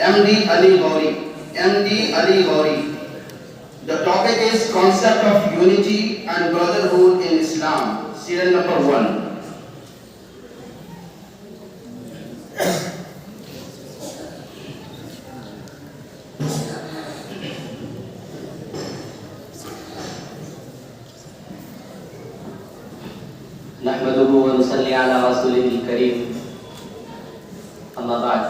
MD Ali Gauri. MD Ali Gauri. The topic is concept of unity and brotherhood in Islam. Serial number 1. नहमदुहु व नुसल्ली अला रसूलिहिल करीम अम्मा बाद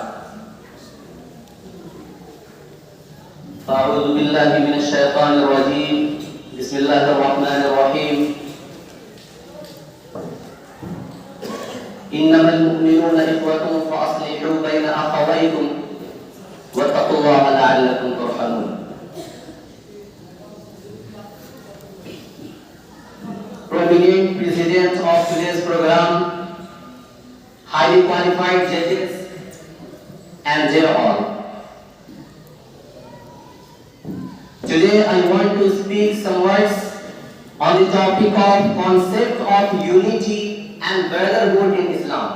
फ़अऊज़ु बिल्लाहि मिनश शैतानिर रजीम बिस्मिल्लाहिर रहमानिर रहीम इन्नमल मुमिनूना इख़्वतुन फ़अस्लिहू बैना अख़वैकुम वत्तक़ुल्लाहा लअल्लकुम तुरहमून। Prominent president of today's program, highly qualified judges, and dear all. Today I want to speak some words on the topic of concept of unity and brotherhood in Islam.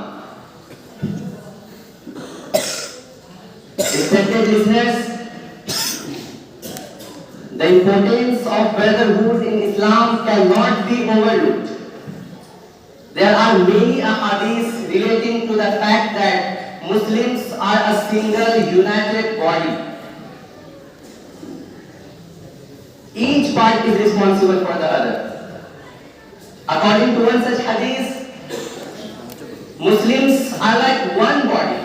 Respected listeners, the importance of brotherhood in Islam cannot be overlooked. There are many ahadiths relating to the fact that Muslims are a single united body. Each part is responsible for the other. According to one such hadith, Muslims are like one body.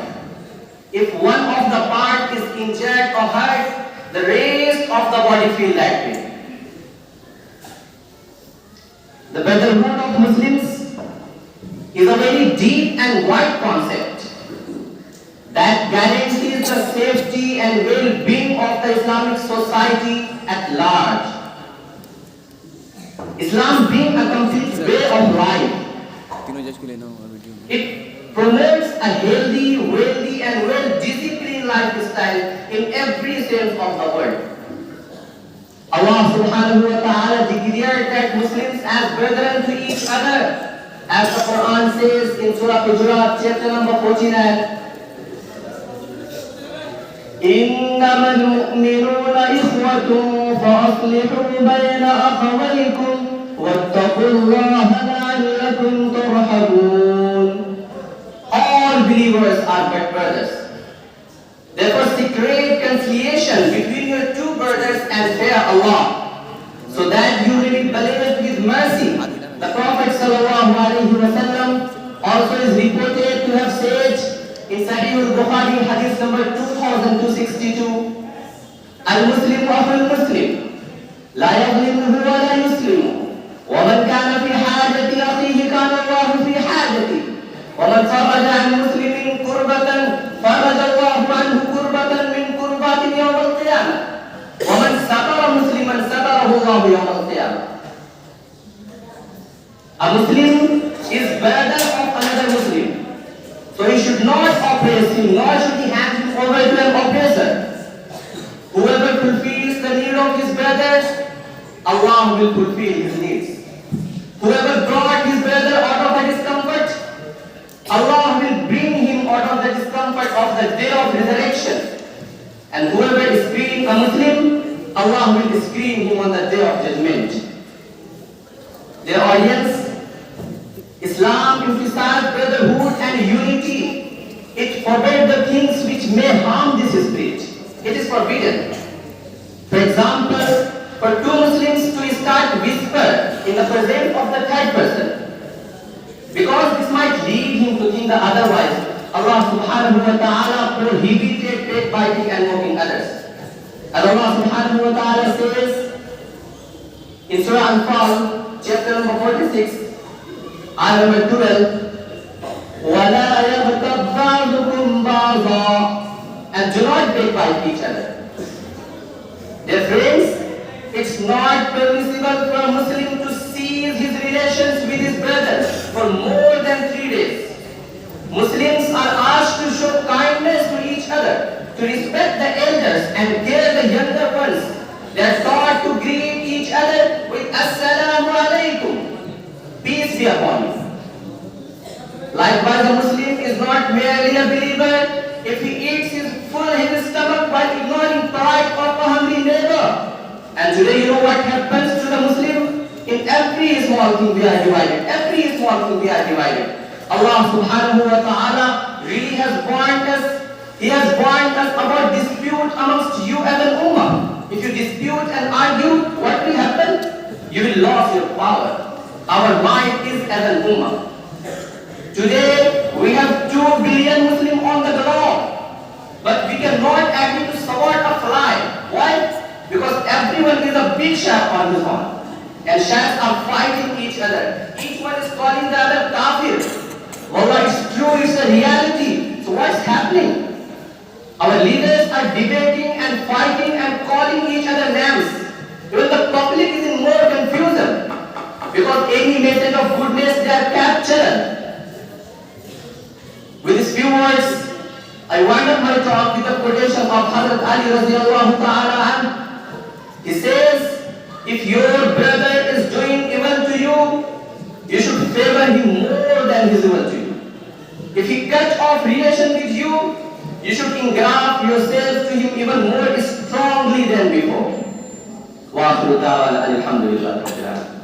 If one of the part is injured or hurt, the rest of the body feel that way. The brotherhood of Muslims is a very deep and wide concept that guarantees the safety and well-being of the Islamic society at large. Islam being a complete way of life, it promotes a healthy, wealthy and well-disciplined lifestyle in every sense of the word. Allah subhanahu wa ta'ala declared that Muslims as brethren to each other, as the Quran says in Surah Hujurat chapter number 49, إِنَّمَا الْمُؤْمِنُونَ إِخْوَةٌ فَأَصْلِحُوا بَيْنَ أَخَوَيْكُمْ وَاتَّقُوا اللَّهَ لَعَلَّكُمْ تُرْحَمُونَ. All believers are but brothers. Therefore, seek great conciliation between your two brothers and fear Allah, so that you may be blessed with mercy. The Prophet ﷺ also is reported to have said in Sahih al-Bukhari, hadith number 2262, Al-Muslim wa al-Muslim, la yaghlimuhu wa la yuslimu, wa man kana fi hajati akhihi kana Allahu fi hajati. ومن فرج عن مسلم كربة فرج الله عنه كربة من كربات يوم القيامة ومن ستر مسلما ستره الله يوم القيامة. A Muslim is brother of another Muslim, so he should not oppress him, nor should he hand him over to an oppressor. Whoever fulfills the need of his brothers, Allah will fulfill his needs. Whoever brought his brother out of a discomfort, Allah will bring him out of the discomfort of the day of resurrection. And whoever is screening a Muslim, Allah will screen him on the day of judgment. Dear audience, Islam emphasizes brotherhood and unity. It forbids the things which may harm this spirit. It is forbidden. For example, for two Muslims to start whisper in the presence of the third person, because this might lead him to think otherwise. Allah subhanahu wa ta'ala prohibited backbiting and mocking others. And Allah subhanahu wa ta'ala says in Surah Al-Anfal, chapter number 46, ayah number 12, وَلَا يَغْتَبْ بَعْضُكُمْ بَعْضًا, and do not backbite each other. Dear friends, it's not permissible for a Muslim to cease his relations with his brothers for more than 3 days. Muslims are asked to show kindness to each other, to respect the elders and care the younger ones. They are taught to greet each other with Assalamu alaikum, peace be upon you. Likewise, a Muslim is not merely a believer if he eats his full in his stomach small thing we are divided. Every small thing we are divided. Allah subhanahu wa ta'ala really has warned us. He has warned us about dispute amongst you as an ummah. If you dispute and argue, what will happen? You will lose your power. Our might is as an ummah. Today, we have 2 billion Muslims on the globe. But we cannot agree to support a fly. Why? Because everyone is a big shark on his own. And sharks are fighting each other. Each one is calling the other kafir. Wallah, it's true, it's a reality. So what's happening? Our leaders are debating and fighting and calling each other names. Even the public is in more confusion. Because any message of goodness they are captured. With these few words, I wind up my talk with a quotation of Hazrat Ali radiallahu ta'ala anhu. He says, if your brother is doing evil to you, you should favor him more than his evil to you. If he cut off relation with you, you should engraft yourself to him even more strongly than before. Wa akhiru da'wana alhamdulillah.